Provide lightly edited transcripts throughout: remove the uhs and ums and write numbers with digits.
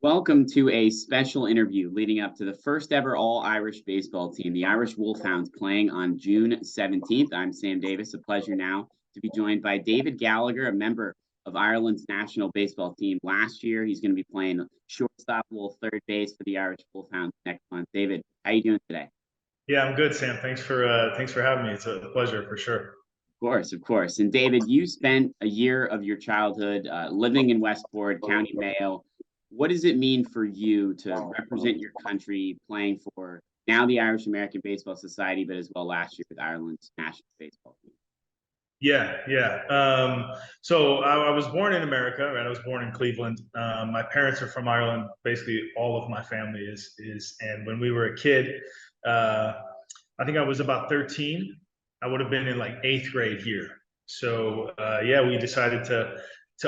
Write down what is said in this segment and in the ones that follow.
Welcome to a special interview leading up to the first ever all-Irish baseball team, the Irish Wolfhounds, playing on June 17th. I'm Sam Davis. A pleasure now to be joined by David Gallagher, a member of Ireland's national baseball team last year. He's going to be playing shortstop, little third base for the Irish Wolfhounds next month. David, how you doing today? Yeah, I'm good, Sam. Thanks for having me. It's a pleasure for sure. Of course, of course. And David, you spent a year of your childhood living in Westport, County Mayo. What does it mean for you to represent your country playing for now the Irish American Baseball Society, but as well last year with Ireland's national baseball team? Yeah. So I was born in America, right? I was born in Cleveland. My parents are from Ireland. Basically, all of my family is. And when we were a kid, uh, I think I was about 13. I would have been in like eighth grade here. So yeah, we decided to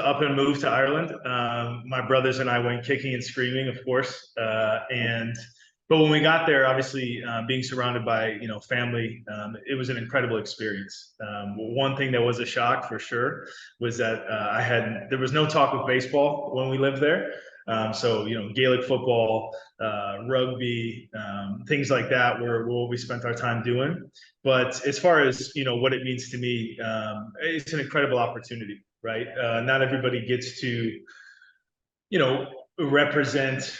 up and move to Ireland. My brothers and I went kicking and screaming, of course, and but when we got there, obviously being surrounded by family, it was an incredible experience. One thing that was a shock for sure was that there was no talk of baseball when we lived there. So Gaelic football, rugby, things like that were what we spent our time doing. But as far as what it means to me, it's an incredible opportunity, right? Not everybody gets to represent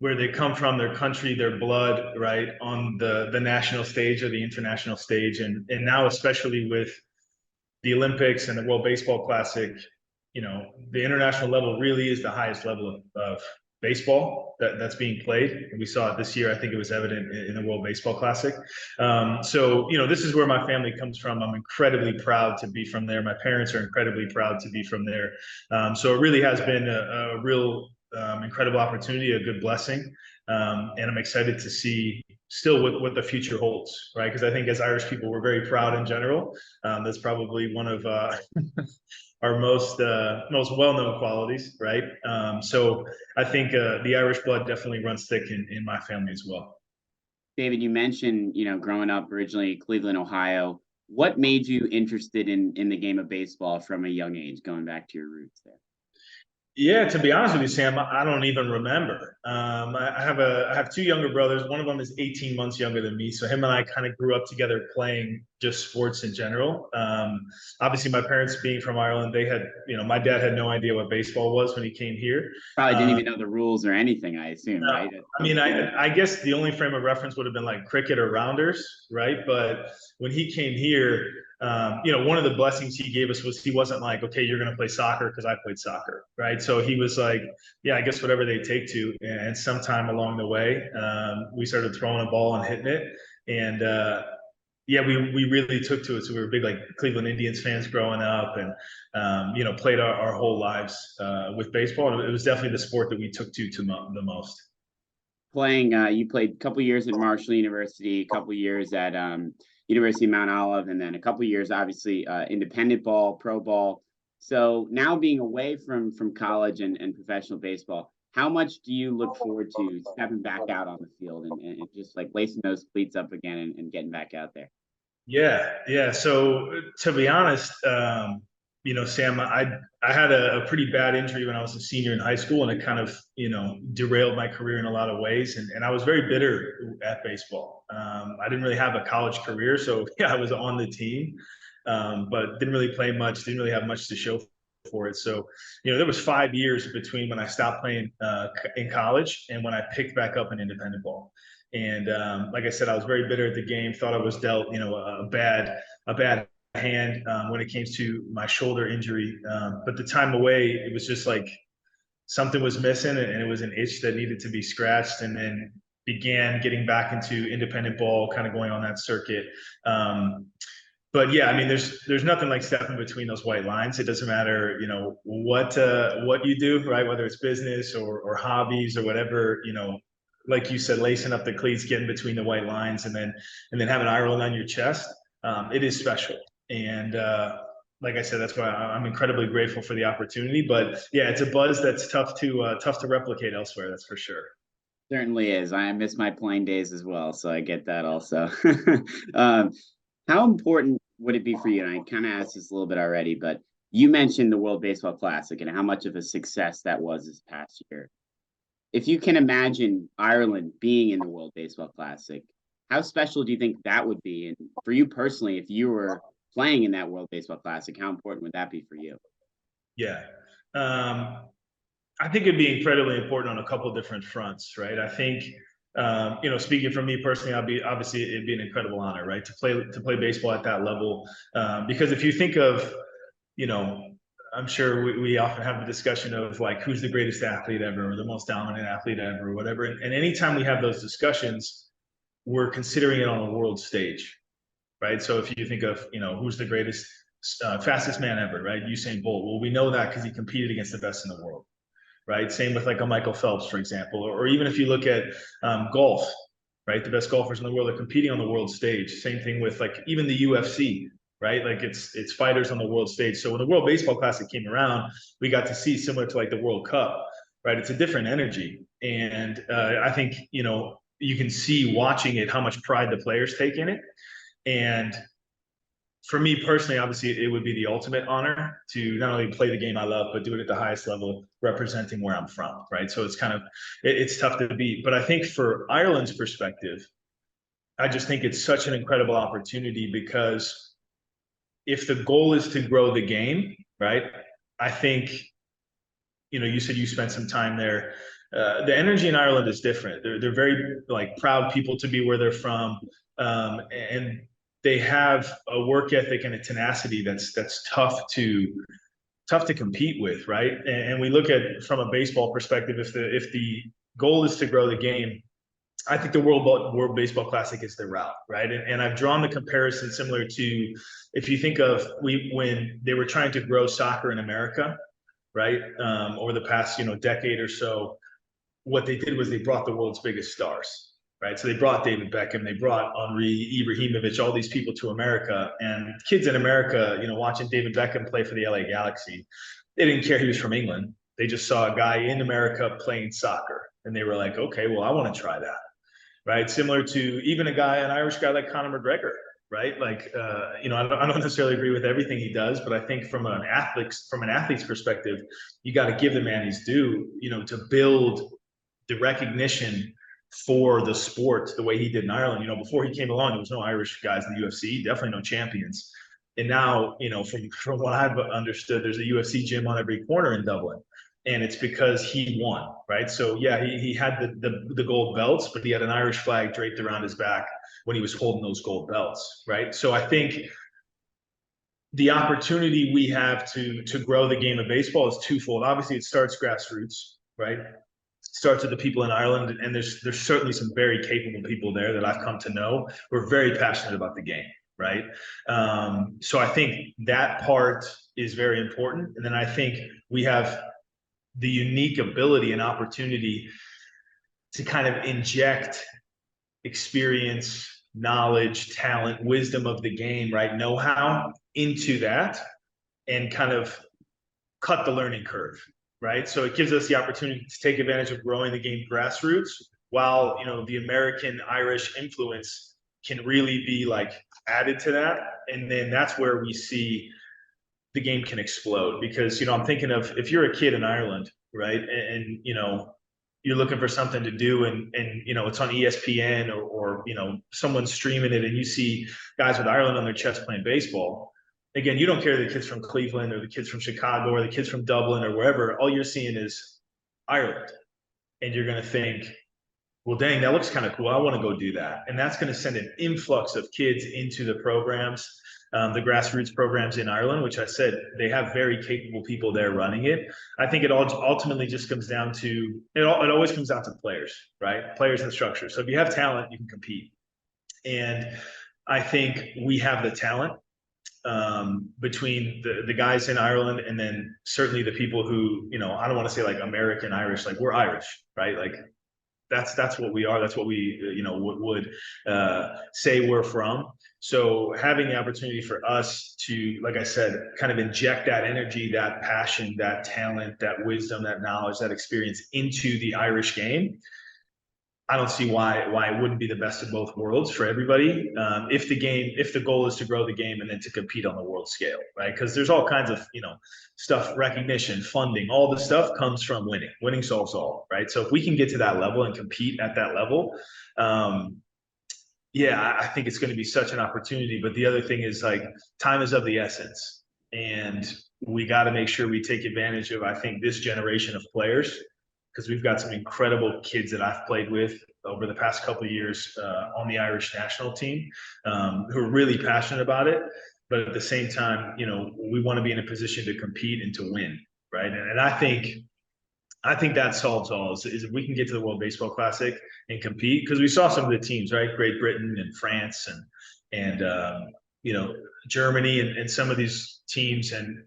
where they come from, their country, their blood, right, on the national stage or the international stage, and now especially with the Olympics and the World Baseball Classic, the international level really is the highest level of baseball that's being played. And we saw it this year. I think it was evident in the World Baseball Classic. So, this is where my family comes from. I'm incredibly proud to be from there. My parents are incredibly proud to be from there. So it really has been a real incredible opportunity, a good blessing. And I'm excited to see still what the future holds, right? Because I think as Irish people, we're very proud in general. That's probably one of our most well-known qualities, right? So I think the Irish blood definitely runs thick in my family as well. David, you mentioned, growing up originally Cleveland, Ohio. What made you interested in the game of baseball from a young age, going back to your roots there? Yeah, to be honest with you, Sam, I don't even remember. I have two younger brothers. One of them is 18 months younger than me, so him and I kind of grew up together playing just sports in general. Obviously, my parents being from Ireland, they had, my dad had no idea what baseball was when he came here. Probably didn't Uh, even know the rules or anything, I assume, no, right? I mean, I guess the only frame of reference would have been like cricket or rounders, right? But when he came here, one of the blessings he gave us was he wasn't like, okay, you're going to play soccer because I played soccer, right? So he was like, yeah, I guess whatever they take to. And sometime along the way, we started throwing a ball and hitting it. And yeah, we really took to it. So we were big like Cleveland Indians fans growing up, and played our whole lives with baseball. And it was definitely the sport that we took to the most. Playing, you played a couple years at Marshall University, a couple years at University of Mount Olive, and then a couple years, obviously, independent ball, pro ball. So now being away from college and professional baseball, how much do you look forward to stepping back out on the field and just like lacing those cleats up again and getting back out there? Yeah. So to be honest, Sam, I had a pretty bad injury when I was a senior in high school, and it kind of derailed my career in a lot of ways. And I was very bitter at baseball. I didn't really have a college career, so yeah, I was on the team, but didn't really play much. Didn't really have much to show for it. So there was 5 years between when I stopped playing in college and when I picked back up an independent ball. And like I said, I was very bitter at the game. Thought I was dealt, a bad hand when it came to my shoulder injury. But the time away, it was just like something was missing, and it was an itch that needed to be scratched. And then began getting back into independent ball, kind of going on that circuit. But yeah, I mean, there's nothing like stepping between those white lines. It doesn't matter, what you do, right? Whether it's business or hobbies or whatever, like you said, lacing up the cleats, getting between the white lines, and then having Ireland on your chest. It is special, and like I said, that's why I'm incredibly grateful for the opportunity. But yeah, it's a buzz that's tough to replicate elsewhere. That's for sure. Certainly is. I miss my playing days as well, so I get that also. um, how important would it be for you? And I kind of asked this a little bit already, but you mentioned the World Baseball Classic and how much of a success that was this past year. if you can imagine Ireland being in the World Baseball Classic, how special do you think that would be? And for you personally, if you were playing in that World Baseball Classic, how important would that be for you? Yeah. I think it'd be incredibly important on a couple of different fronts, right? I think, speaking for me personally, obviously it'd be an incredible honor, right, to play baseball at that level. Because if you think of, you know, I'm sure we often have the discussion of like who's the greatest athlete ever or the most dominant athlete ever or whatever. And anytime we have those discussions, we're considering it on a world stage, right? So if you think of, who's the greatest, fastest man ever, right? Usain Bolt. Well, we know that because he competed against the best in the world, right? Same with like a Michael Phelps, for example, or even if you look at golf, right? The best golfers in the world are competing on the world stage. Same thing with like even the UFC, right? Like it's fighters on the world stage. So when the World Baseball Classic came around, we got to see similar to like the World Cup, right? It's a different energy, and I think you can see watching it how much pride the players take in it, and for me personally, obviously, it would be the ultimate honor to not only play the game I love, but do it at the highest level, representing where I'm from, right? So it's kind of, it's tough to beat. But I think for Ireland's perspective, I just think it's such an incredible opportunity because if the goal is to grow the game, right? I think, you said you spent some time there. The energy in Ireland is different. They're very like proud people to be where they're from, and they have a work ethic and a tenacity that's tough to compete with, right? And we look at from a baseball perspective, if the goal is to grow the game, I think the World Baseball Classic is the route, right? And I've drawn the comparison similar to if you think of when they were trying to grow soccer in America, right? Over the past decade or so, what they did was they brought the world's biggest stars, right? So they brought David Beckham, they brought Henri, Ibrahimovic, all these people to America, and kids in America, watching David Beckham play for the LA Galaxy, they didn't care he was from England. They just saw a guy in America playing soccer, and they were like, okay, well, I want to try that, right? Similar to even an Irish guy like Conor McGregor, right? Like, I don't necessarily agree with everything he does, but I think from an athlete's perspective, you got to give the man his due, to build the recognition for the sport the way he did in Ireland. Before he came along, there was no Irish guys in the UFC, definitely no champions. And now, from what I've understood, there's a UFC gym on every corner in Dublin. And it's because he won, right? So yeah, he had the gold belts, but he had an Irish flag draped around his back when he was holding those gold belts, right? So I think the opportunity we have to grow the game of baseball is twofold. Obviously, it starts grassroots, right? Starts with the people in Ireland, and there's certainly some very capable people there that I've come to know who are very passionate about the game, right? So I think that part is very important, and then I think we have the unique ability and opportunity to kind of inject experience, knowledge, talent, wisdom of the game, right? Know-how into that and kind of cut the learning curve, right? So it gives us the opportunity to take advantage of growing the game grassroots while, the American Irish influence can really be like added to that. And then that's where we see the game can explode because, I'm thinking of if you're a kid in Ireland, right? And you're looking for something to do and it's on ESPN or someone's streaming it and you see guys with Ireland on their chest playing baseball. Again, you don't care the kids from Cleveland or the kids from Chicago or the kids from Dublin or wherever. All you're seeing is Ireland. And you're going to think, well, dang, that looks kind of cool. I want to go do that. And that's going to send an influx of kids into the programs, the grassroots programs in Ireland, which I said they have very capable people there running it. I think it all ultimately just comes down to, it always comes down to players, right? Players and structure. So if you have talent, you can compete. And I think we have the talent between the guys in Ireland and then certainly the people who, I don't want to say like American Irish, like we're Irish, right? Like that's what we are. That's what we, would say we're from. So having the opportunity for us to, like I said, kind of inject that energy, that passion, that talent, that wisdom, that knowledge, that experience into the Irish game, I don't see why it wouldn't be the best of both worlds for everybody. If the goal is to grow the game and then to compete on the world scale, right? Because there's all kinds of stuff, recognition, funding, all the stuff comes from winning. Winning solves all, right? So if we can get to that level and compete at that level, yeah, I think it's going to be such an opportunity. But the other thing is, like, time is of the essence, and we got to make sure we take advantage of, I think, this generation of players, because we've got some incredible kids that I've played with over the past couple of years on the Irish national team, who are really passionate about it. But at the same time, we want to be in a position to compete and to win, right? And I think that solves all. Is if we can get to the World Baseball Classic and compete, because we saw some of the teams, right? Great Britain and France and Germany and some of these teams. And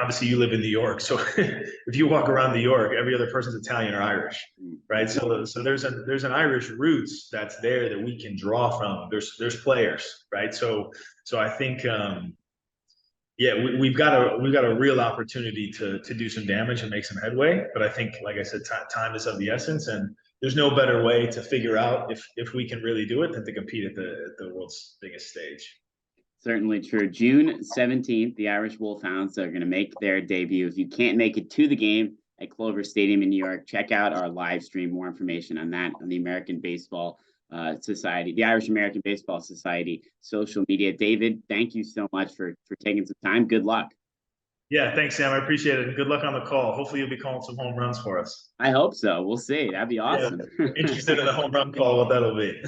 obviously you live in New York, so if you walk around New York, every other person's Italian or Irish, right? So there's an Irish roots that's there that we can draw from. There's players, right? So I think. Yeah, we've got a real opportunity to do some damage and make some headway. But I think, like I said, time is of the essence, and there's no better way to figure out if we can really do it than to compete at the world's biggest stage. Certainly true. June 17th, the Irish Wolfhounds are going to make their debut. If you can't make it to the game at Clover Stadium in New York, check out our live stream. More information on that on the American Baseball Society, the Irish American Baseball Society social media. David, thank you so much for taking some time. Good luck. Yeah, thanks, Sam. I appreciate it. And good luck on the call. Hopefully you'll be calling some home runs for us. I hope so. We'll see. That'd be awesome. Yeah, interested in the home run call, what that'll be.